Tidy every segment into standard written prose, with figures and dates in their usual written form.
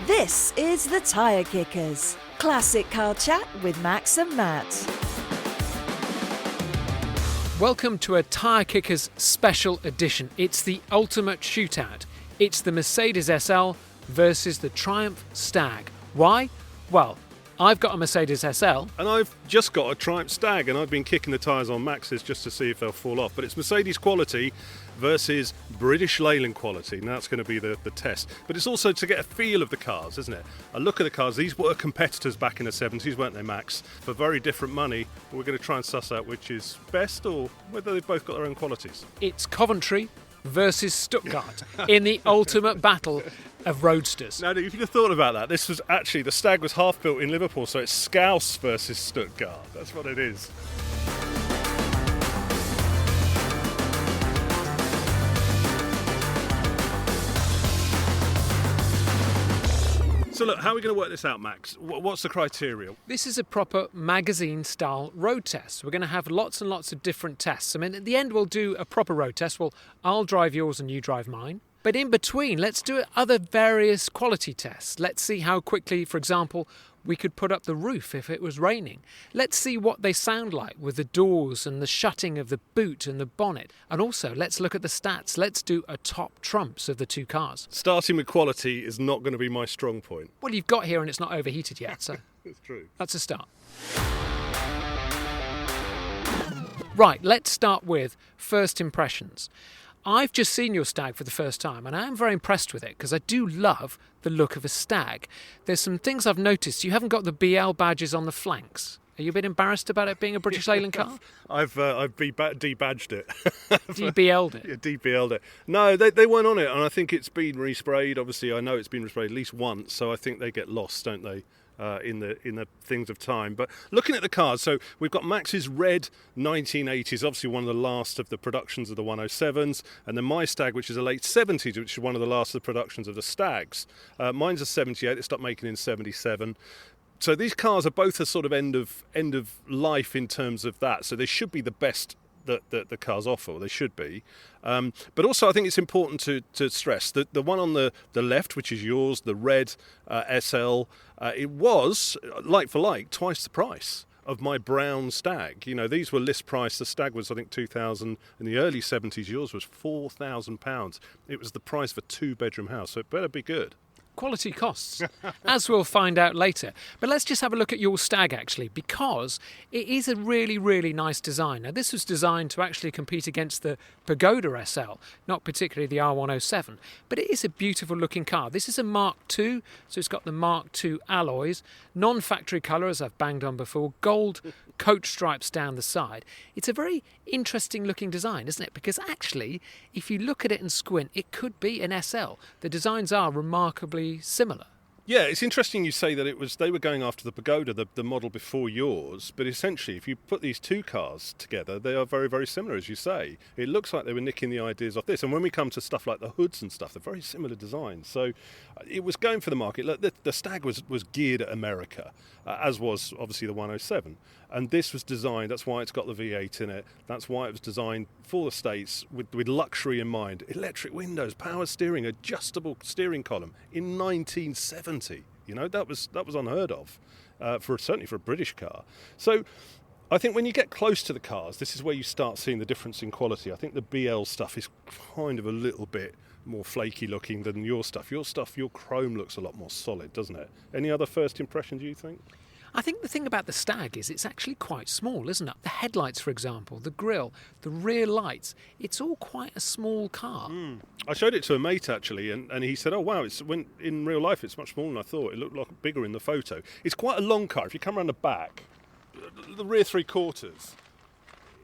This is the Tyre Kickers. Classic car chat with Max and Matt. Welcome to a Tyre Kickers special edition. It's the ultimate shootout. It's the Mercedes SL versus the Triumph Stag. Why? Well, I've got a Mercedes SL. And I've just got a Triumph Stag, and I've been kicking the tyres on Max's just to see if they'll fall off. But it's Mercedes quality versus British Leyland quality. Now that's going to be the test. But it's also to get a feel of the cars, isn't it? A look at the cars. These were competitors back in the 70s, weren't they, Max? For very different money. We're going to try and suss out which is best or whether they've both got their own qualities. It's Coventry versus Stuttgart in the ultimate battle of roadsters. Now, if you'd have thought about that, this was actually, the Stag was half built in Liverpool, so it's Scouse versus Stuttgart. That's what it is. So look, how are we going to work this out, Max? What's the criteria? This is a proper magazine-style road test. We're going to have lots and lots of different tests. I mean, at the end, we'll do a proper road test. Well, I'll drive yours and you drive mine. But in between, let's do other various quality tests. Let's see how quickly, for example, we could put up the roof if it was raining. Let's see what they sound like with the doors and the shutting of the boot and the bonnet. And also, let's look at the stats. Let's do a top trumps of the two cars. Starting with quality is not going to be my strong point. Well, you've got here and it's not overheated yet, so That's true. that's a start. Right, let's start with first impressions. I've just seen your Stag for the first time and I am very impressed with it because I do love the look of a Stag. There's some things I've noticed. You haven't got the BL badges on the flanks. Are you a bit embarrassed about it being a British Leyland car? I've debadged it. DBL'd it? Yeah, DBL'd it. No, they weren't on it, and I think it's been resprayed. Obviously, I know it's been resprayed at least once, so I think they get lost, don't they? In the things of time. But looking at the cars, so we've got Max's red 1980s, obviously one of the last of the productions of the 107s, and then my Stag, which is a late 70s, which is one of the last of the productions of the Stags. Mine's a 78, they stopped making in 77. So these cars are both a sort of end of life in terms of that, so they should be the best that the cars offer, or they should be. But also I think it's important to stress that the one on the left, which is yours, the red SL, it was, like for like, twice the price of my brown Stag. You know, these were list price. The Stag was, I think, 2,000. In the early 70s, yours was £4,000. It was the price of a two-bedroom house, so it better be good. Quality costs, as we'll find out later. But let's just have a look at your Stag, actually, because it is a really, really nice design. Now, this was designed to actually compete against the Pagoda SL, not particularly the R107, but it is a beautiful-looking car. This is a Mark II, so it's got the Mark II alloys, non-factory colour, as I've banged on before, gold coach stripes down the side. It's a very interesting-looking design, isn't it? Because actually, if you look at it and squint, it could be an SL. The designs are remarkably similar. Yeah, it's interesting you say that they were going after the Pagoda, the model before yours, but essentially if you put these two cars together, they are very, very similar, as you say. It looks like they were nicking the ideas off this, and when we come to stuff like the hoods and stuff, they're very similar designs. So it was going for the market. Look, the Stag was geared at America, as was obviously the 107, and this was designed, that's why it's got the V8 in it, that's why it was designed for the States with luxury in mind. Electric windows, power steering, adjustable steering column in 1970. You know, that was unheard of, certainly for a British car. So I think when you get close to the cars, this is where you start seeing the difference in quality. I think the BL stuff is kind of a little bit more flaky looking than your stuff. Your chrome looks a lot more solid, doesn't it? Any other first impressions you think? I think the thing about the Stag is it's actually quite small, isn't it? The headlights, for example, the grille, the rear lights, it's all quite a small car. I showed it to a mate, actually, and he said, oh, wow, in real life it's much smaller than I thought. It looked like bigger in the photo. It's quite a long car. If you come around the back, the rear three quarters,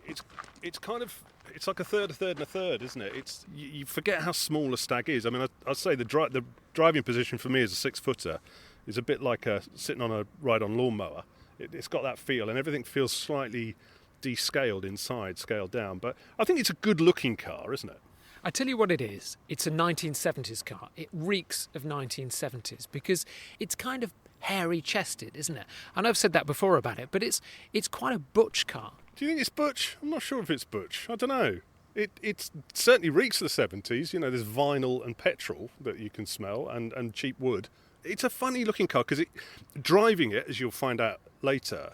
it's kind of... It's like a third, and a third, isn't it? You forget how small a Stag is. I mean, I'd say the driving position for me as a 6-footer is a bit like sitting on a ride-on lawnmower. It's got that feel, and everything feels slightly descaled inside, scaled down. But I think it's a good-looking car, isn't it? I tell you what it is. It's a 1970s car. It reeks of 1970s because it's kind of hairy-chested, isn't it? I know I've said that before about it, but it's quite a butch car. Do you think it's butch? I'm not sure if it's butch. I don't know. It certainly reeks of the 70s. You know, there's vinyl and petrol that you can smell, and cheap wood. it's a funny looking car because driving it, as you'll find out later,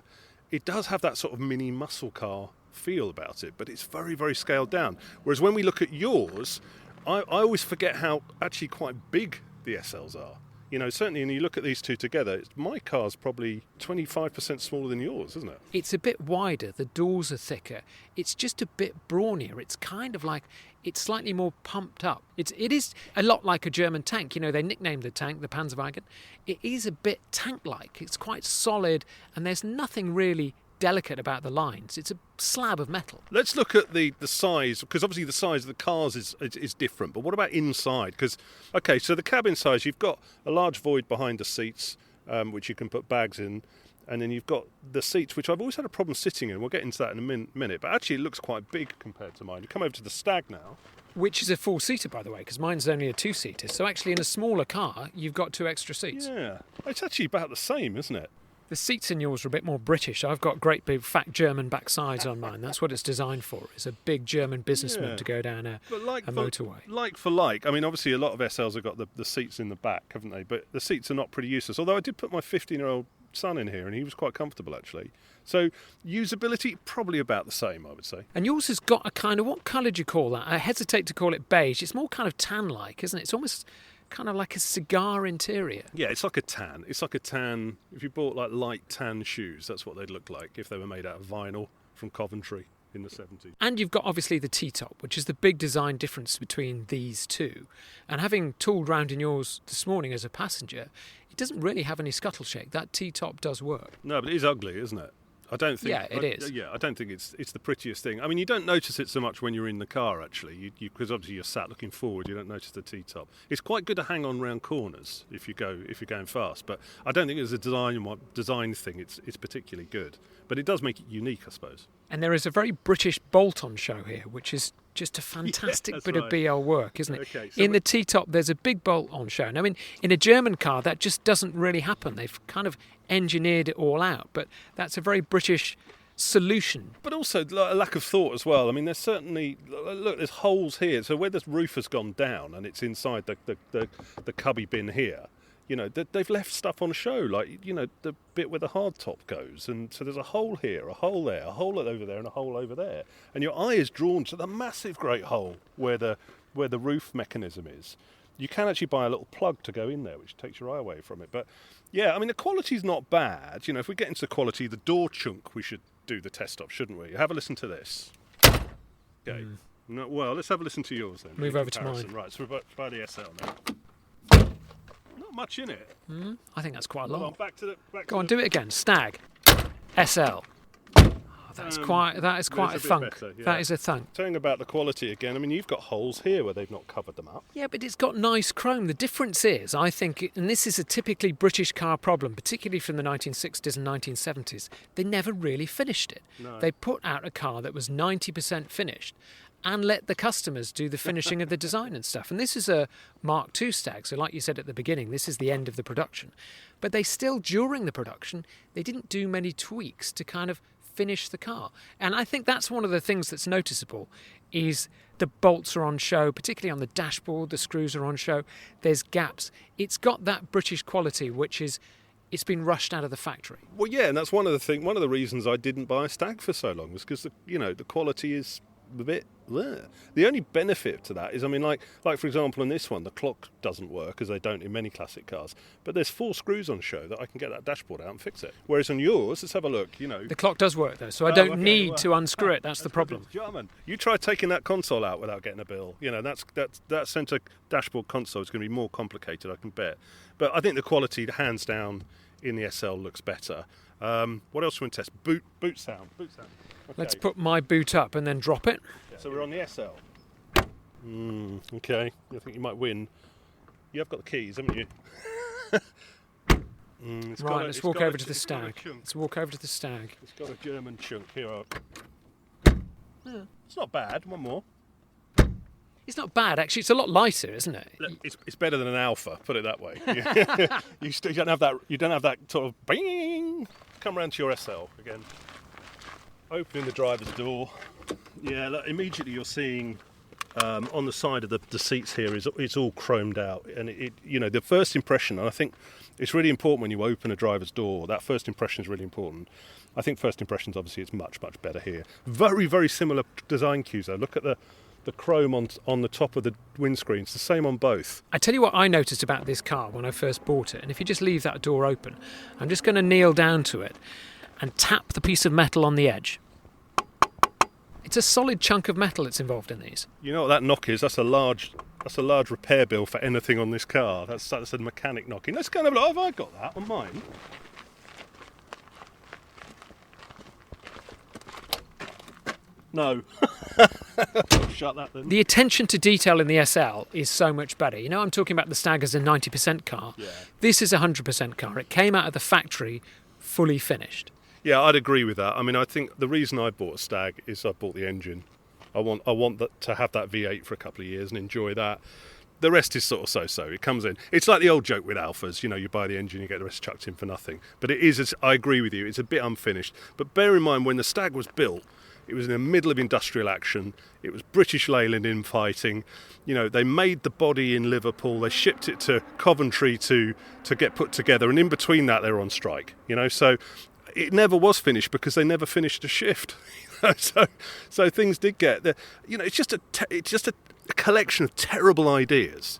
it does have that sort of mini muscle car feel about it, but it's very, very scaled down. Whereas when we look at yours, I always forget how actually quite big the SLs are. You know, certainly when you look at these two together, my car's probably 25% smaller than yours, isn't it? It's a bit wider, the doors are thicker, it's just a bit brawnier, it's kind of like, it's slightly more pumped up. It is a lot like a German tank, you know, they nicknamed the tank the Panzerwagen. It is a bit tank-like, it's quite solid, and there's nothing really delicate about the lines. It's a slab of metal. Let's look at the size, because obviously the size of the cars is different, but what about inside? Because, okay, so the cabin size, you've got a large void behind the seats, which you can put bags in, and then you've got the seats, which I've always had a problem sitting in. We'll get into that in a minute, but actually it looks quite big compared to mine. You come over to the Stag now. Which is a four-seater, by the way, because mine's only a two-seater. So actually in a smaller car, you've got two extra seats. Yeah, it's actually about the same, isn't it? The seats in yours are a bit more British. I've got great big fat German backsides on mine. That's what it's designed for. It's a big German businessman to go down a motorway. Like for like. I mean, obviously a lot of SLs have got the seats in the back, haven't they? But the seats are not pretty useless. Although I did put my 15-year-old son in here and he was quite comfortable actually. So usability, probably about the same, I would say. And yours has got a kind of, what colour do you call that? I hesitate to call it beige. It's more kind of tan-like, isn't it? It's almost kind of like a cigar interior. Yeah, it's like a tan. It's like a tan. If you bought like light tan shoes, that's what they'd look like if they were made out of vinyl from Coventry in the 70s. And you've got obviously the T-top, which is the big design difference between these two. And having tooled round in yours this morning as a passenger, it doesn't really have any scuttle shake. That T-top does work. No, but it is ugly, isn't it? I don't think. Yeah, it is. Yeah, I don't think it's the prettiest thing. I mean, you don't notice it so much when you're in the car, actually, because obviously you're sat looking forward. You don't notice the T-top. It's quite good to hang on round corners if you're going fast. But I don't think as a design thing, it's particularly good. But it does make it unique, I suppose. And there is a very British bolt on show here, which is just a fantastic bit of BL work, isn't it? Okay, so in the T-top, there's a big bolt on show. And I mean, in a German car, that just doesn't really happen. They've kind of engineered it all out, but that's a very British solution. But also a lack of thought as well. I mean, there's certainly, look, there's holes here. So where the roof has gone down and it's inside the cubby bin here, you know, they've left stuff on show, like, you know, the bit where the hard top goes. And so there's a hole here, a hole there, a hole over there, and a hole over there. And your eye is drawn to the massive great hole where the roof mechanism is. You can actually buy a little plug to go in there, which takes your eye away from it. But yeah, I mean, the quality's not bad. You know, if we get into the quality, the door chunk, we should do the test of, shouldn't we? Have a listen to this. Okay. No, well, let's have a listen to yours then. Move over to mine. Right, so we're by the SL now. Not much in it. I think that's quite a lot. Go on, do it again. Stag. SL. That is quite a thunk. Better, yeah. That is a thunk. Telling about the quality again, I mean, you've got holes here where they've not covered them up. Yeah, but it's got nice chrome. The difference is, I think, and this is a typically British car problem, particularly from the 1960s and 1970s, they never really finished it. No. They put out a car that was 90% finished and let the customers do the finishing of the design and stuff. And this is a Mark II Stag, so like you said at the beginning, this is the end of the production. But they still, during the production, they didn't do many tweaks to kind of finish the car. And I think that's one of the things that's noticeable is the bolts are on show, particularly on the dashboard, the screws are on show, there's gaps. It's got that British quality, which is, it's been rushed out of the factory. Well, yeah, and that's one of the reasons I didn't buy a Stag for so long was because the quality is a bit there. The only benefit to that is, I mean, like for example, on this one, the clock doesn't work, as they don't in many classic cars. But there's 4 screws on show that I can get that dashboard out and fix it. Whereas on yours, let's have a look. You know, the clock does work though, so I don't need to unscrew it. That's the problem. German. You try taking that console out without getting a bill. You know, that centre dashboard console is going to be more complicated, I can bet. But I think the quality, hands down, in the SL looks better. What else do we want to test? Boot sound. Okay. Let's put my boot up and then drop it. So we're on the SL. Okay, I think you might win. You have got the keys, haven't you? Right, let's walk over to the Stag. Let's walk over to the Stag. It's got a German chunk here. It's not bad. One more. It's not bad, actually. It's a lot lighter, isn't it? It's better than an Alpha. Put it that way. You don't have that. You don't have that sort of bing. Come round to your SL again. Opening the driver's door. Yeah, look, immediately you're seeing on the side of the seats here it's all chromed out, and the first impression, and I think it's really important when you open a driver's door, that first impression is really important. I think first impressions, obviously, it's much better here. Very, very similar design cues though. Look at the chrome on the top of the windscreen. It's the same on both. I tell you what I noticed about this car when I first bought it, and if you just leave that door open, I'm just going to kneel down to it and tap the piece of metal on the edge. It's a solid chunk of metal that's involved in these. You know what that knock is? That's a large repair bill for anything on this car. That's a mechanic knocking. Let's go and have a look. Have I got that on mine? No. Shut that then. The attention to detail in the SL is so much better. You know, I'm talking about the Stag as a 90% car. Yeah. This is a 100% car. It came out of the factory fully finished. Yeah, I'd agree with that. I mean, I think the reason I bought a Stag is I bought the engine. I want to have that V8 for a couple of years and enjoy that. The rest is sort of so-so. It comes in. It's like the old joke with Alphas. You know, you buy the engine, you get the rest chucked in for nothing. But it is, I agree with you, it's a bit unfinished. But bear in mind, when the Stag was built, it was in the middle of industrial action. It was British Leyland infighting. You know, they made the body in Liverpool. They shipped it to Coventry to get put together. And in between that, they were on strike. You know, so it never was finished because they never finished a shift. So things did get there. You know, it's just a collection of terrible ideas.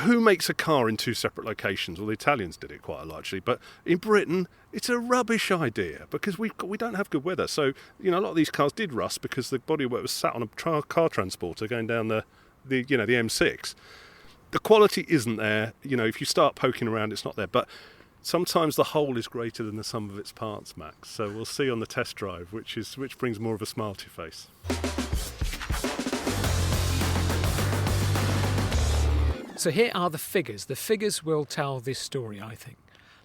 Who makes a car in two separate locations? Well, the Italians did it quite largely, but in Britain, it's a rubbish idea because we don't have good weather. So, you know, a lot of these cars did rust because the bodywork was sat on a car transporter going down the M6. The quality isn't there. You know, if you start poking around, it's not there. But sometimes the whole is greater than the sum of its parts, Max. So we'll see on the test drive, which brings more of a smile to your face. So here are the figures. The figures will tell this story, I think.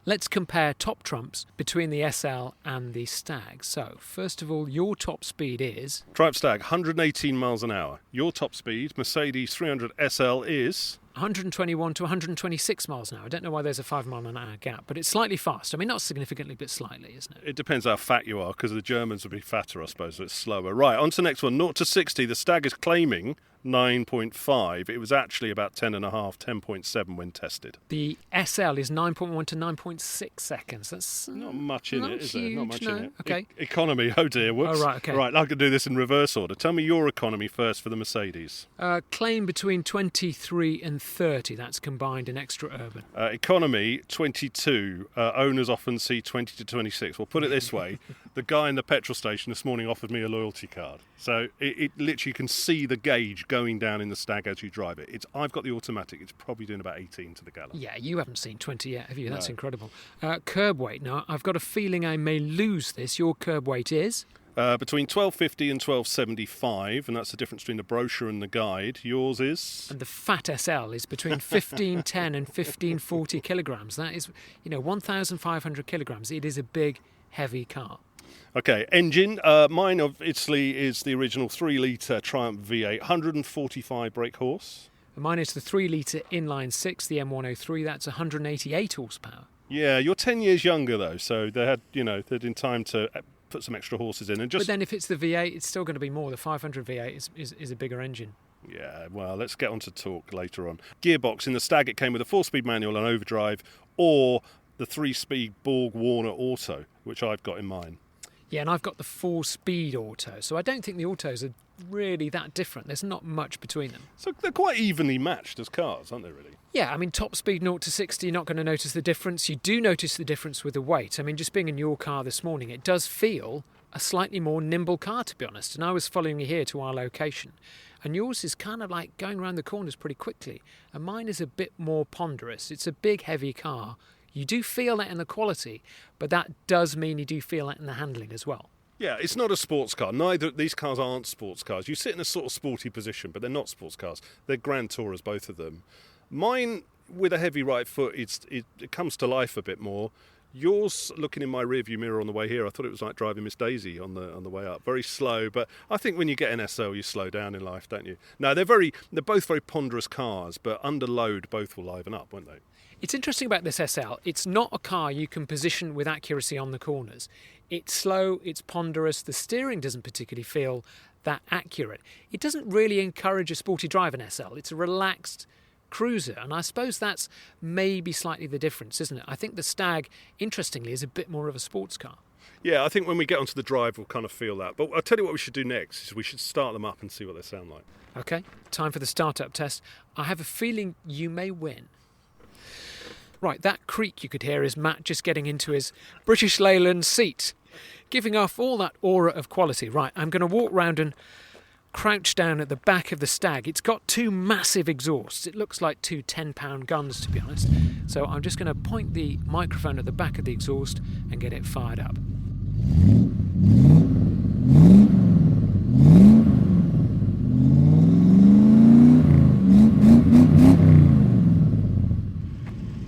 Let's compare top trumps between the SL and the Stag. So, first of all, your top speed is... Triumph Stag, 118 miles an hour. Your top speed, Mercedes 300 SL, is... 121 to 126 miles an hour. I don't know why there's a 5 mile an hour gap, but it's slightly fast. I mean, not significantly, but slightly, isn't it? It depends how fat you are, because the Germans would be fatter, I suppose, so it's slower. Right, on to the next one. 0 to 60, the Stag is claiming 9.5. It was actually about 10.5, 10.7 when tested. The SL is 9.1 to 9.6 seconds. That's not much in it, is there? Not much no. in it. Okay. Economy, oh dear, whoops. Oh, right, okay. Right, I could do this in reverse order. Tell me your economy first for the Mercedes. Claim between 23 and 30. That's combined in extra urban. Economy, 22. Owners often see 20 to 26. Well, put it this way. The guy in the petrol station this morning offered me a loyalty card. So it literally, you can see the gauge going down in the Stag as you drive it. I've got the automatic. It's probably doing about 18 to the gallon. Yeah, you haven't seen 20 yet, have you? That's No. incredible. Curb weight. Now, I've got a feeling I may lose this. Your curb weight is? Between 1250 and 1275, and that's the difference between the brochure and the guide. Yours is? And the fat SL is between 1510 and 1540 kilograms. That is, 1,500 kilograms. It is a big, heavy car. Okay, engine. Mine obviously is the original 3-litre Triumph V8, 145 brake horse. And mine is the 3-litre inline-6, the M103. That's 188 horsepower. Yeah, you're 10 years younger though, so they had in time to put some extra horses in. But then if it's the V8, it's still going to be more. The 500 V8 is a bigger engine. Yeah, well, let's get on to talk later on. Gearbox. In the Stag, it came with a 4-speed manual and overdrive, or the 3-speed Borg Warner Auto, which I've got in mine. Yeah, and I've got the 4-speed auto, so I don't think the autos are really that different. There's not much between them. So they're quite evenly matched as cars, aren't they, really? Yeah, I mean, top speed 0 to 60, you're not going to notice the difference. You do notice the difference with the weight. I mean, just being in your car this morning, it does feel a slightly more nimble car, to be honest. And I was following you here to our location. And yours is kind of like going around the corners pretty quickly. And mine is a bit more ponderous. It's a big, heavy car. You do feel that in the quality, but that does mean you do feel that in the handling as well. Yeah, it's not a sports car. Neither these cars aren't sports cars. You sit in a sort of sporty position, but they're not sports cars. They're Grand Tourers, both of them. Mine, with a heavy right foot, it comes to life a bit more. Yours, looking in my rearview mirror on the way here, I thought it was like driving Miss Daisy on the way up. Very slow, but I think when you get an SL, you slow down in life, don't you? No, they're both very ponderous cars, but under load, both will liven up, won't they? It's interesting about this SL. It's not a car you can position with accuracy on the corners. It's slow, it's ponderous, the steering doesn't particularly feel that accurate. It doesn't really encourage a sporty drive in SL. It's a relaxed cruiser, and I suppose that's maybe slightly the difference, isn't it? I think the Stag, interestingly, is a bit more of a sports car. Yeah, I think when we get onto the drive, we'll kind of feel that. But I'll tell you what we should do next is we should start them up and see what they sound like. Okay, time for the startup test. I have a feeling you may win. Right, that creak you could hear is Matt just getting into his British Leyland seat, giving off all that aura of quality. Right, I'm going to walk round and crouch down at the back of the Stag. It's got two massive exhausts. It looks like two 10-pound guns, to be honest. So I'm just going to point the microphone at the back of the exhaust and get it fired up.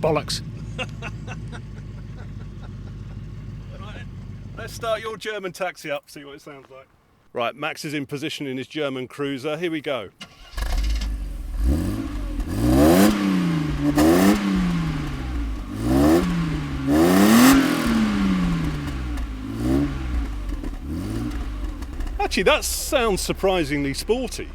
Bollocks. Let's start your German taxi up, see what it sounds like. Right, Max is in position in his German cruiser. Here we go. Actually, that sounds surprisingly sporty.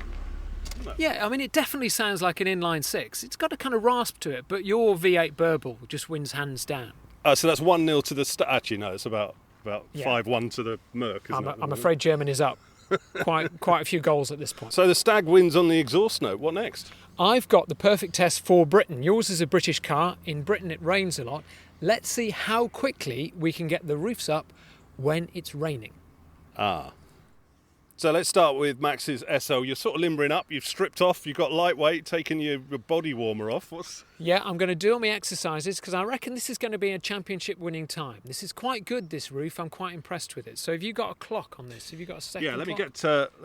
Yeah, I mean, it definitely sounds like an inline six. It's got a kind of rasp to it, but your V8 Burble just wins hands down. So that's 1-0 to the Actually, no, it's about Yeah. 5-1 to the Merc, isn't it? I'm afraid German is up. Quite a few goals at this point. So the Stag wins on the exhaust note. What next? I've got the perfect test for Britain. Yours is a British car. In Britain, it rains a lot. Let's see how quickly we can get the roofs up when it's raining. So let's start with Max's SL. You're sort of limbering up. You've stripped off. You've got lightweight, taken your body warmer off. Yeah, I'm going to do all my exercises because I reckon this is going to be a championship-winning time. This is quite good, this roof. I'm quite impressed with it. So have you got a clock on this? Have you got a second? Yeah, let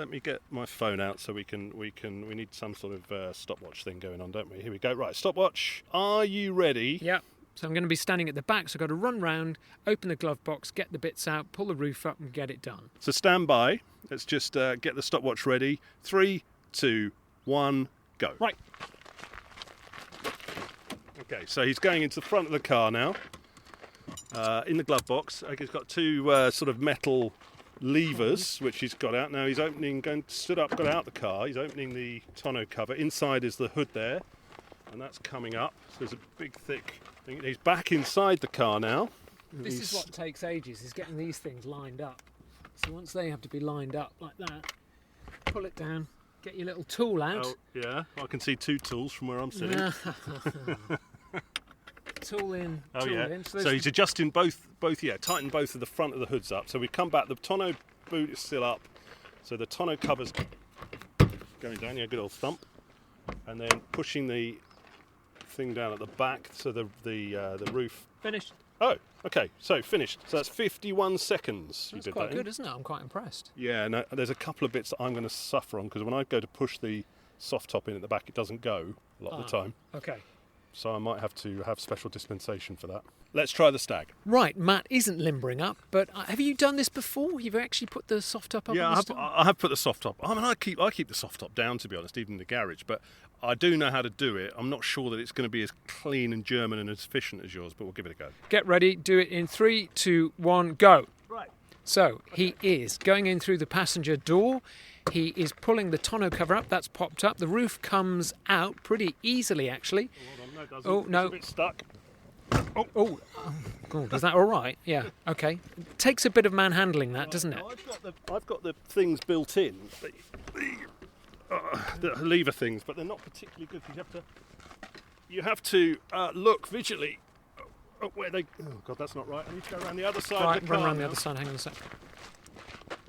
me get my phone out so we need some sort of stopwatch thing going on, don't we? Here we go. Right, stopwatch. Are you ready? Yeah. So I'm going to be standing at the back, so I've got to run round, open the glove box, get the bits out, pull the roof up and get it done. So stand by. Let's just get the stopwatch ready. 3, 2, 1, go. Right. Okay, so he's going into the front of the car now, in the glove box. He's got two sort of metal levers, which he's got out. Now he's stood up, got out the car. He's opening the tonneau cover. Inside is the hood there, and that's coming up. So there's a big, thick thing. He's back inside the car now. This is what takes ages, is getting these things lined up. So once they have to be lined up like that, pull it down, get your little tool out. Oh, yeah, I can see two tools from where I'm sitting. Tool in, Oh tool yeah. in. So he's adjusting both. Tighten both of the front of the hoods up. So we come back. The tonneau boot is still up. So the tonneau cover's going down. Yeah, good old thump. And then pushing the thing down at the back. So the roof. Finished. Oh, okay. So finished. So that's 51 seconds. That's you did quite that good, in. isn't it? I'm quite impressed. Yeah. No, there's a couple of bits that I'm going to suffer on because when I go to push the soft top in at the back, it doesn't go a lot of the time. Okay. So I might have to have special dispensation for that. Let's try the Stag. Right, Matt isn't limbering up, but have you done this before? You've actually put the soft top up? Yeah, on the start? I have put the soft top. I mean, I keep the soft top down, to be honest, even in the garage. But I do know how to do it. I'm not sure that it's going to be as clean and German and as efficient as yours, but we'll give it a go. Get ready, do it in 3, 2, 1, go. Right. So he is going in through the passenger door. He is pulling the tonneau cover up. That's popped up. The roof comes out pretty easily, actually. Oh, no. It's a bit stuck. Oh, God, is that all right? Yeah, okay. It takes a bit of manhandling, that, doesn't it? I've got the things built in, the lever things, but they're not particularly good. You have to look visually at where they. Oh God, that's not right. I need to go around the other side. Right, of the car run around now. the other side. Hang on a sec.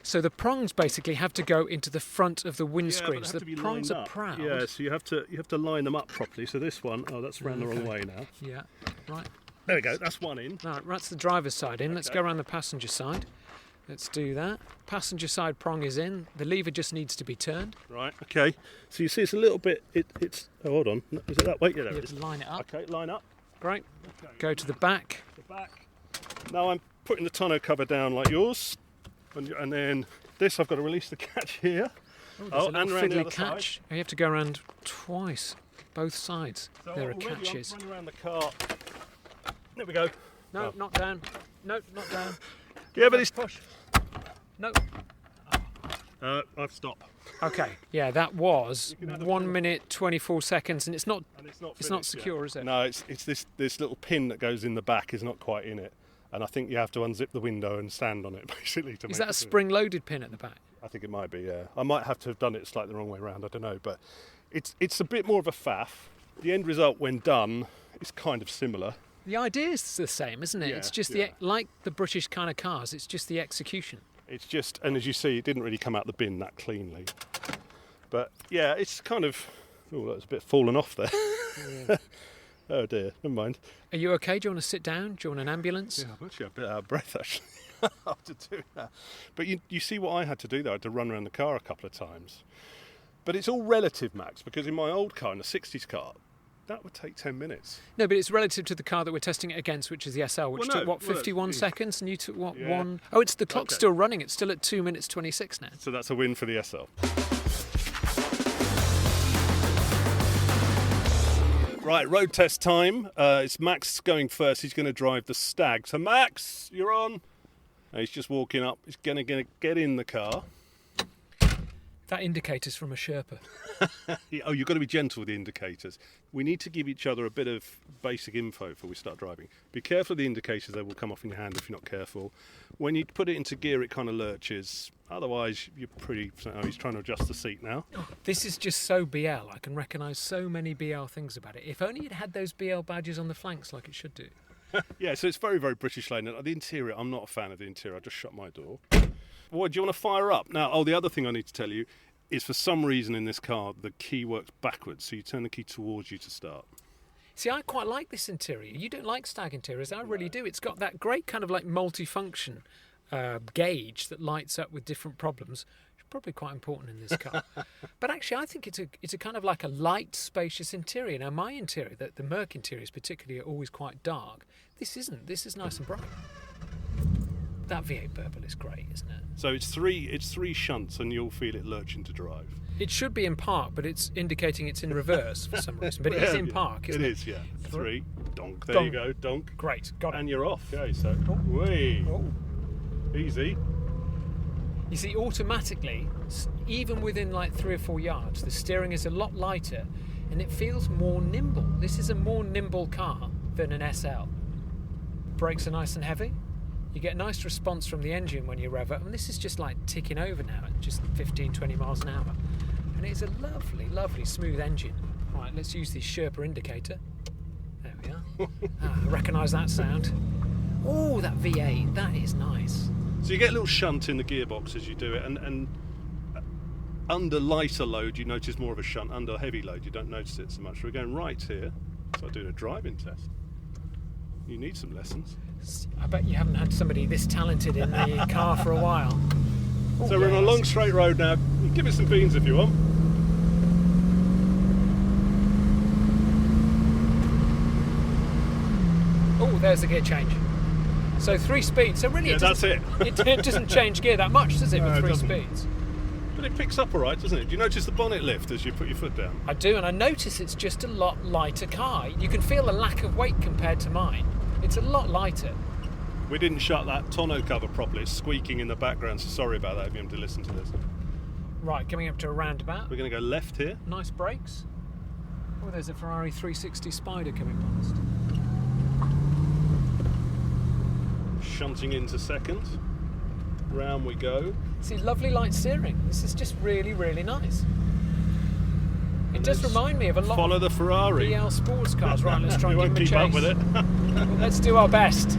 So the prongs basically have to go into the front of the windscreen. Yeah, so the prongs are proud. Yeah, so you have to line them up properly. So this one, that's round the wrong way now. Yeah, right. There we go. That's one in. Right, that's the driver's side in. Let's go around the passenger side. Let's do that. Passenger side prong is in. The lever just needs to be turned. Right. Okay. So you see, it's a little bit. It's. Oh, hold on. Is it that way? Yeah, there You it have is. to line it up. Okay, line up. Great. Okay. Go to the back. The back. Now I'm putting the tonneau cover down like yours, and then this I've got to release the catch here. Oh, and and around the fiddly other catch. side. You have to go around twice, both sides. So there are already catches. I'm running around the car. There we go. No, Oh. not down. No, not down. Yeah, but it's Push. No. I've stopped. Okay, yeah, that was You can have the 1 pin. minute 24 seconds, and it's not And it's not finished yet. secure, is it? No, it's this little pin that goes in the back is not quite in it, and I think you have to unzip the window and stand on it basically to Is make that a it do it. spring-loaded pin at the back? I think it might be. Yeah, I might have to have done it slightly the wrong way around. I don't know, but it's a bit more of a faff. The end result when done is kind of similar. The idea is the same, isn't it? Yeah, It's just yeah. like the British kind of cars. It's just the execution. It's just, and as you see, it didn't really come out the bin that cleanly. But yeah, it's kind of. Oh, that's a bit fallen off there. Oh dear, never mind. Are you okay? Do you want to sit down? Do you want an ambulance? Yeah, I'm actually a bit out of breath actually after doing that. But you see what I had to do though? I had to run around the car a couple of times. But it's all relative, Max, because in my old car, in a 60s car, that would take 10 minutes. No, but it's relative to the car that we're testing it against, which is the SL, which Well, took, no, what, well, 51 it's- seconds? And you took, what, Yeah. one? Oh, it's the clock's Okay. still running. It's still at 2 minutes 26 now. So that's a win for the SL. Right, road test time. It's Max going first. He's going to drive the Stag. So Max, you're on. He's just walking up. He's going to get in the car. That indicator's from a Sherpa. Oh, you've got to be gentle with the indicators. We need to give each other a bit of basic info before we start driving. Be careful of the indicators, they will come off in your hand if you're not careful. When you put it into gear, it kind of lurches. Otherwise, you're pretty... Oh, he's trying to adjust the seat now. This is just so BL. I can recognise so many BL things about it. If only it had those BL badges on the flanks like it should do. Yeah, so it's very, very British lane. And the interior, I'm not a fan of the interior. I just shut my door. What, do you want to fire up? Now, the other thing I need to tell you is for some reason in this car, the key works backwards. So you turn the key towards you to start. See, I quite like this interior. You don't like Stag interiors. I really do. It's got that great kind of like multifunction gauge that lights up with different problems. It's probably quite important in this car. But actually, I think it's a kind of like a light, spacious interior. Now, my interior, the Merc interiors particularly, are always quite dark. This isn't. This is nice and bright. That V8 Burble is great, isn't it? So it's three shunts and you'll feel it lurching to drive. It should be in park, but it's indicating it's in reverse for some reason. But it is in Yeah, park, isn't it? It is, yeah. Three, donk. There Donk. you go, donk. Great, got it. And you're off. Okay, so way Oh. easy. You see, automatically, even within like 3 or 4 yards, the steering is a lot lighter and it feels more nimble. This is a more nimble car than an SL. Brakes are nice and heavy. You get a nice response from the engine when you rev it. And this is just like ticking over now at just 15, 20 miles an hour. And it's a lovely, lovely smooth engine. Right, let's use the Sherpa indicator. There we are. I recognise that sound. Oh, that V8, that is nice. So you get a little shunt in the gearbox as you do it, and under lighter load you notice more of a shunt. Under heavy load you don't notice it so much. We're going right here. So I'm doing a driving test. You need some lessons. I bet you haven't had somebody this talented in the car for a while. Oh, So we're on a yes. long straight road now. Give us some beans if you want. Oh, there's the gear change. So 3 speeds. So really, Yeah, it that's it. it doesn't change gear that much, does it, No, with it 3 doesn't. speeds? But it picks up all right, doesn't it? Do you notice the bonnet lift as you put your foot down? I do, and I notice it's just a lot lighter car. You can feel a lack of weight compared to mine. It's a lot lighter. We didn't shut that tonneau cover properly. It's squeaking in the background, so sorry about that if you have to listen to this. Right, coming up to a roundabout. We're going to go left here. Nice brakes. Oh, there's a Ferrari 360 Spider coming past. Shunting into second. Round we go. See, lovely light steering. This is just really, really nice. It And does let's remind me of a lot Follow of the Ferrari. BL sports cars. Right, let's try We and won't give keep them a up chase. with it. Let's do our best.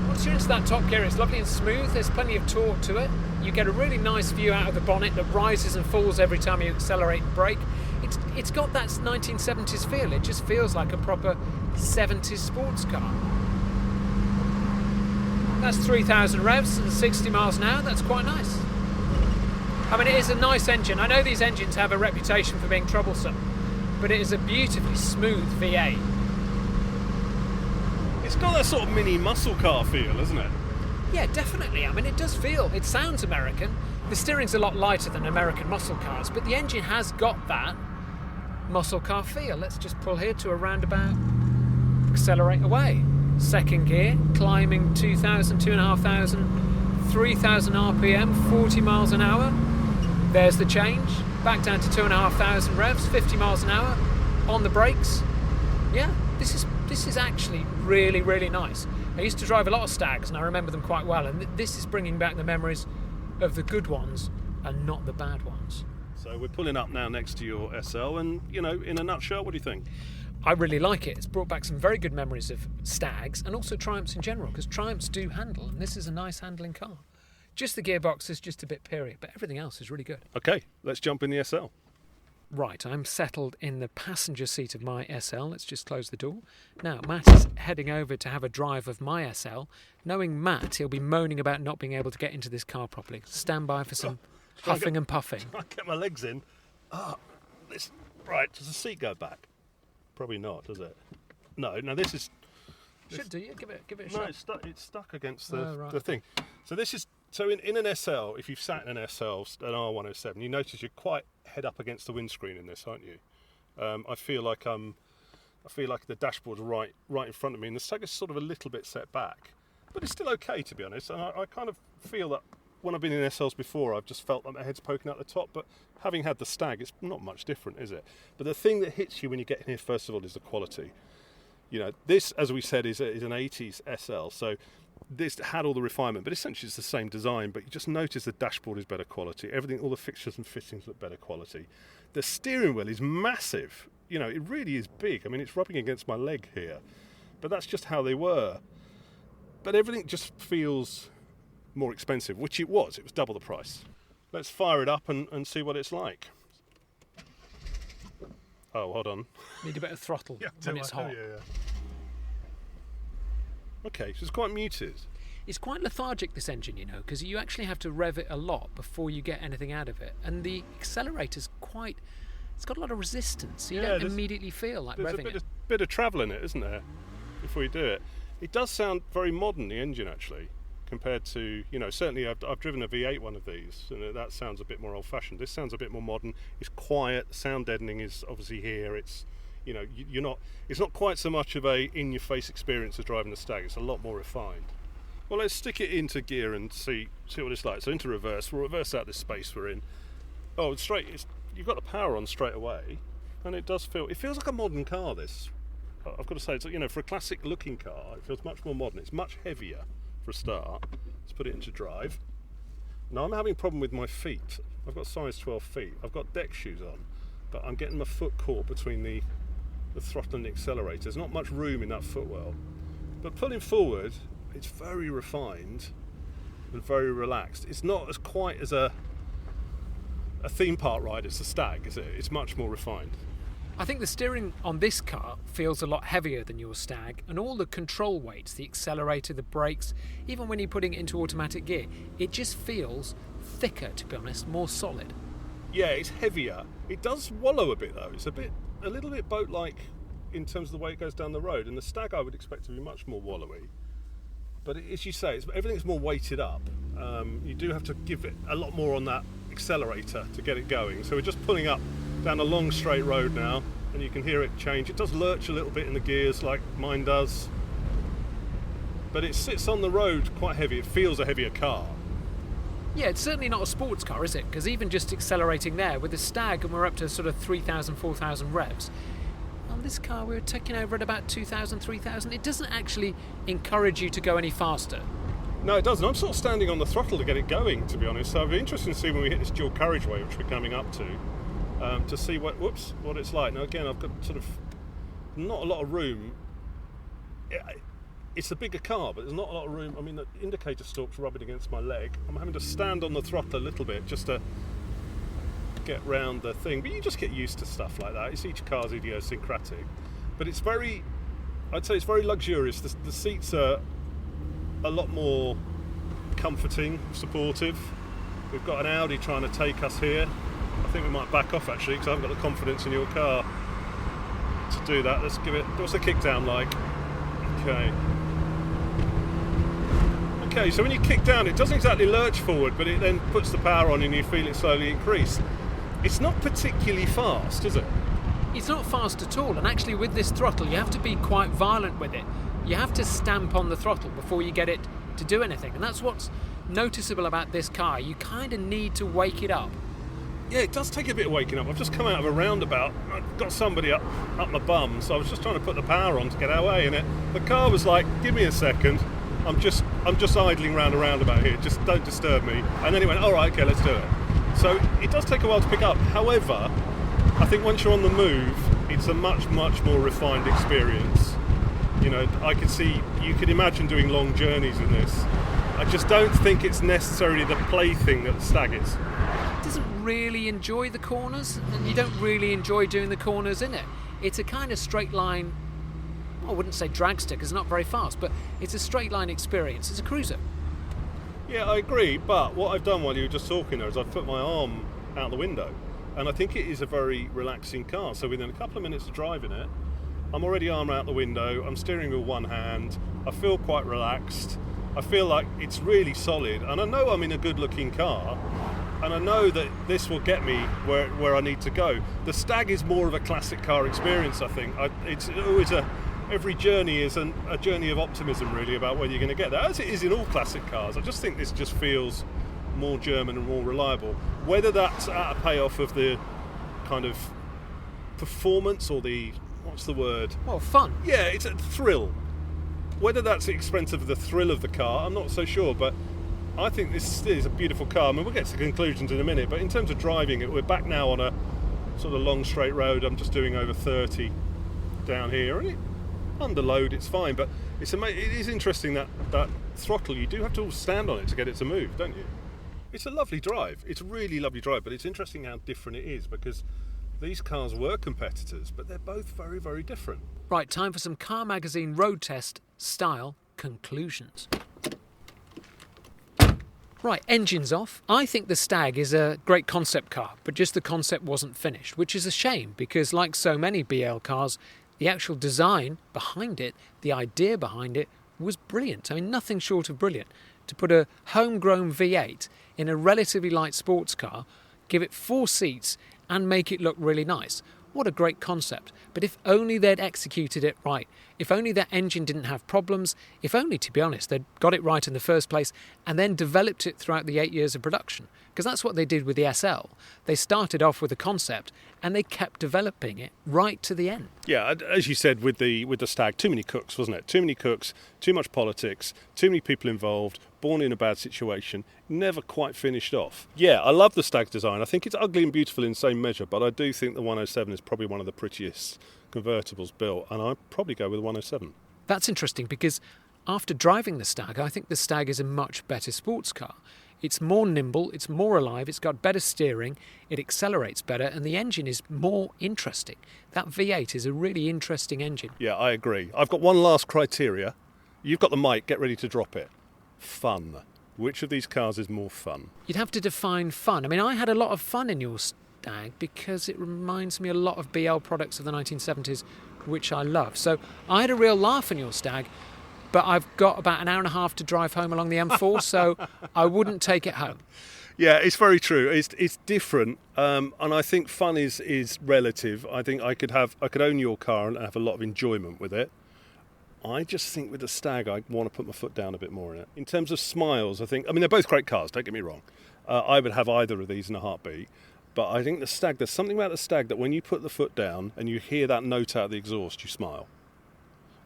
Once you're into that top gear, it's lovely and smooth. There's plenty of torque to it. You get a really nice view out of the bonnet that rises and falls every time you accelerate and brake. It's got that 1970s feel. It just feels like a proper 70s sports car. That's 3,000 revs and 60 miles an hour. That's quite nice. I mean, it is a nice engine. I know these engines have a reputation for being troublesome, but it is a beautifully smooth V8. It's got that sort of mini muscle car feel, isn't it? Yeah, definitely. I mean, it does feel, it sounds American. The steering's a lot lighter than American muscle cars, but the engine has got that muscle car feel. Let's just pull here to a roundabout, accelerate away. Second gear, climbing 2,000, 2,500, 3,000 RPM, 40 miles an hour. There's the change. Back down to 2,500 revs, 50 miles an hour. On the brakes. Yeah, this is actually really, really nice. I used to drive a lot of Stags and I remember them quite well, and this is bringing back the memories of the good ones and not the bad ones. So we're pulling up now next to your SL, and in a nutshell, what do you think? I really like it. It's brought back some very good memories of Stags and also Triumphs in general, because Triumphs do handle, and this is a nice handling car. Just the gearbox is just a bit period, but everything else is really good. Okay, let's jump in the SL. Right, I'm settled in the passenger seat of my SL. Let's just close the door. Now, Matt is heading over to have a drive of my SL. Knowing Matt, he'll be moaning about not being able to get into this car properly. Stand by for some huffing and puffing. I get my legs in. Right, does the seat go back? Probably not, does it? No, this is... Should do, yeah. Give it a no, shot. it's stuck against the thing. So in an SL, if you've sat in an SL, an R107, you notice you're quite head up against the windscreen in this, aren't you? I feel like the dashboard's right in front of me, and the Stag is sort of a little bit set back, but it's still okay, to be honest. And I kind of feel that when I've been in SLs before, I've just felt that my head's poking out the top, but having had the Stag, it's not much different, is it? But the thing that hits you when you get in here, first of all, is the quality. This, as we said, is an 80s SL, so this had all the refinement, but essentially it's the same design, but you just notice the dashboard is better quality. Everything, all the fixtures and fittings look better quality. The steering wheel is massive. It really is big. I mean, it's rubbing against my leg here, but that's just how they were. But everything just feels more expensive, which it was. It was double the price. Let's fire it up and see what it's like. Oh, hold on. Need a bit of throttle when it's hot. Yeah. Okay, so it's quite muted. It's quite lethargic, this engine, because you actually have to rev it a lot before you get anything out of it. And the accelerator's it's got a lot of resistance. You don't immediately feel like revving it. There's a bit of travel in it, isn't there, before you do it. It does sound very modern, the engine, actually, compared to, certainly I've driven a V8 one of these, and that sounds a bit more old-fashioned. This sounds a bit more modern. It's quiet. The sound deadening is obviously here. It's it's not quite so much of a in-your-face experience as driving a Stag. It's a lot more refined. Well, let's stick it into gear and see what it's like. So into reverse. We'll reverse out this space we're in. Oh, it's straight. You've got the power on straight away, and it feels like a modern car, this. I've got to say, it's, for a classic-looking car, it feels much more modern. It's much heavier for a start. Let's put it into drive. Now, I'm having a problem with my feet. I've got size 12 feet. I've got deck shoes on, but I'm getting my foot caught between the throttle and the accelerator. There's not much room in that footwell. But pulling forward, it's very refined and very relaxed. It's not as quite as a theme park ride as the Stag, is it? It's much more refined. I think the steering on this car feels a lot heavier than your Stag, and all the control weights, the accelerator, the brakes, even when you're putting it into automatic gear, it just feels thicker, to be honest, more solid. Yeah, it's heavier. It does wallow a bit though. It's a little bit boat-like in terms of the way it goes down the road, and the Stag I would expect to be much more wallowy. But as you say, everything's more weighted up. You do have to give it a lot more on that accelerator to get it going. So we're just pulling up down a long straight road now, and you can hear it change. It does lurch a little bit in the gears like mine does, but it sits on the road quite heavy. It feels a heavier car. Yeah, it's certainly not a sports car, is it? Because even just accelerating there with the Stag, and we're up to sort of 3,000, 4,000 revs. On this car, we were taking over at about 2,000, 3,000. It doesn't actually encourage you to go any faster. No, it doesn't. I'm sort of standing on the throttle to get it going, to be honest. So it'll be interesting to see when we hit this dual carriageway, which we're coming up to see what it's like. Now, again, I've got sort of not a lot of room. It's a bigger car, but there's not a lot of room. I mean, the indicator stalk's rubbing against my leg. I'm having to stand on the throttle a little bit just to get round the thing. But you just get used to stuff like that. Each car's idiosyncratic. But I'd say it's very luxurious. The seats are a lot more comforting, supportive. We've got an Audi trying to take us here. I think we might back off actually, because I haven't got the confidence in your car to do that. Let's give it. What's the kick down like? Okay, so when you kick down, it doesn't exactly lurch forward, but it then puts the power on and you feel it slowly increase. It's not particularly fast, is it? It's not fast at all, and actually with this throttle you have to be quite violent with it. You have to stamp on the throttle before you get it to do anything. And that's what's noticeable about this car. You kind of need to wake it up. Yeah, it does take a bit of waking up. I've just come out of a roundabout. I've got somebody up my bum, so I was just trying to put the power on to get away, and the car was like, "Give me a second. I'm just idling round a roundabout here. Just don't disturb me." And then it went, "All right, okay, let's do it." So it does take a while to pick up. However, I think once you're on the move, it's a much more refined experience. You know, you could imagine doing long journeys in this. I just don't think it's necessarily the plaything that the Stag is. Doesn't really enjoy the corners, and you don't really enjoy doing the corners in it. It's a kind of straight line, I wouldn't say dragster because it's not very fast, but it's a straight line experience. It's a cruiser. Yeah, I agree, but what I've done while you were just talking there is I've put my arm out the window, and I think it is a very relaxing car. So within a couple of minutes of driving it, I'm already arm out the window, I'm steering with one hand, I feel quite relaxed, I feel like it's really solid, and I know I'm in a good looking car, and I know that this will get me where I need to go. The Stag is more of a classic car experience, I think. It's always every journey is a journey of optimism, really, about whether you're going to get there, as it is in all classic cars. I just think this just feels more German and more reliable. Whether that's at a payoff of the kind of performance or the, what's the word? Well, fun. Yeah, it's a thrill. Whether that's at the expense of the thrill of the car, I'm not so sure, but I think this is a beautiful car. I mean, we'll get to the conclusions in a minute, but in terms of driving it, we're back now on a sort of long straight road. I'm just doing over 30 down here, and under load it's fine, but it is interesting that throttle, you do have to stand on it to get it to move, don't you? It's a lovely drive. It's a really lovely drive, but it's interesting how different it is, because these cars were competitors, but they're both very, very different. Right, time for some Car Magazine Roadtest style conclusions. Right, engines off. I think the Stag is a great concept car, but just the concept wasn't finished, which is a shame because, like so many BL cars, the actual design behind it, the idea behind it, was brilliant. I mean, nothing short of brilliant. To put a homegrown V8 in a relatively light sports car, give it 4 seats and make it look really nice. What a great concept. But if only they'd executed it right. If only that engine didn't have problems. If only, to be honest, they'd got it right in the first place and then developed it throughout the 8 years of production. Because that's what they did with the SL. They started off with a concept and they kept developing it right to the end. Yeah, as you said with the Stag, too many cooks, wasn't it? Too many cooks, too much politics, too many people involved, born in a bad situation, never quite finished off. Yeah, I love the Stag design. I think it's ugly and beautiful in the same measure, but I do think the 107 is probably one of the prettiest convertibles built, and I'd probably go with the 107. That's interesting because after driving the Stag, I think the Stag is a much better sports car. It's more nimble, it's more alive, it's got better steering, it accelerates better, and the engine is more interesting. That V8 is a really interesting engine. Yeah, I agree. I've got one last criteria. You've got the mic, get ready to drop it. Fun. Which of these cars is more fun? You'd have to define fun. I mean, I had a lot of fun in your Stag because it reminds me a lot of BL products of the 1970s, which I love. So I had a real laugh in your Stag, but I've got about an hour and a half to drive home along the M4, so I wouldn't take it home. Yeah, it's very true. It's different, and I think fun is relative. I think I could own your car and have a lot of enjoyment with it. I just think with the Stag, I want to put my foot down a bit more in it. In terms of smiles, they're both great cars, don't get me wrong. I would have either of these in a heartbeat. But I think the Stag, there's something about the Stag that when you put the foot down and you hear that note out of the exhaust, you smile.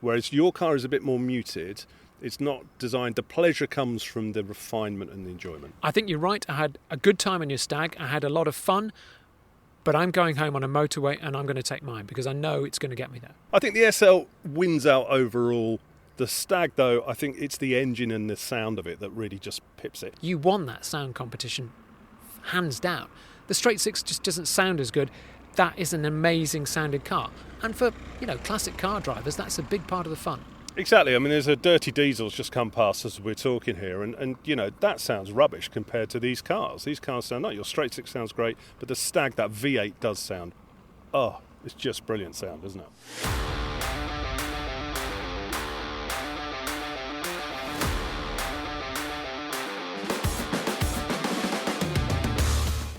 Whereas your car is a bit more muted. It's not designed. The pleasure comes from the refinement and the enjoyment. I think you're right. I had a good time in your Stag. I had a lot of fun. But I'm going home on a motorway and I'm going to take mine because I know it's going to get me there. I think the SL wins out overall. The Stag, though, I think it's the engine and the sound of it that really just pips it. You won that sound competition, hands down. The Straight Six just doesn't sound as good. That is an amazing sounding car. And for, classic car drivers, that's a big part of the fun. Exactly. I mean, there's a Dirty Diesel's just come past as we're talking here, and that sounds rubbish compared to these cars. These cars sound your Straight Six sounds great, but the Stag, that V8 does sound, it's just brilliant sound, isn't it?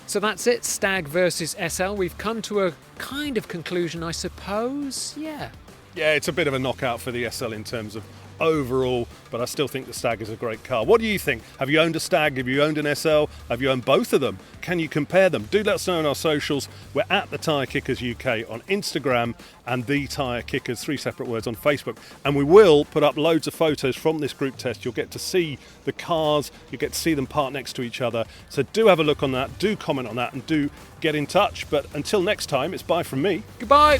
So that's it, Stag versus SL. We've come to a kind of conclusion, I suppose. Yeah, Yeah, it's a bit of a knockout for the SL in terms of overall, but I still think the Stag is a great car. What do you think? Have you owned a Stag? Have you owned an SL? Have you owned both of them? Can you compare them? Do let us know on our socials. We're at the Tyre Kickers UK on Instagram and the Tyre Kickers, 3 separate words, on Facebook. And we will put up loads of photos from this group test. You'll get to see the cars, you get to see them parked next to each other. So do have a look on that, do comment on that, and do get in touch. But until next time, it's bye from me. Goodbye.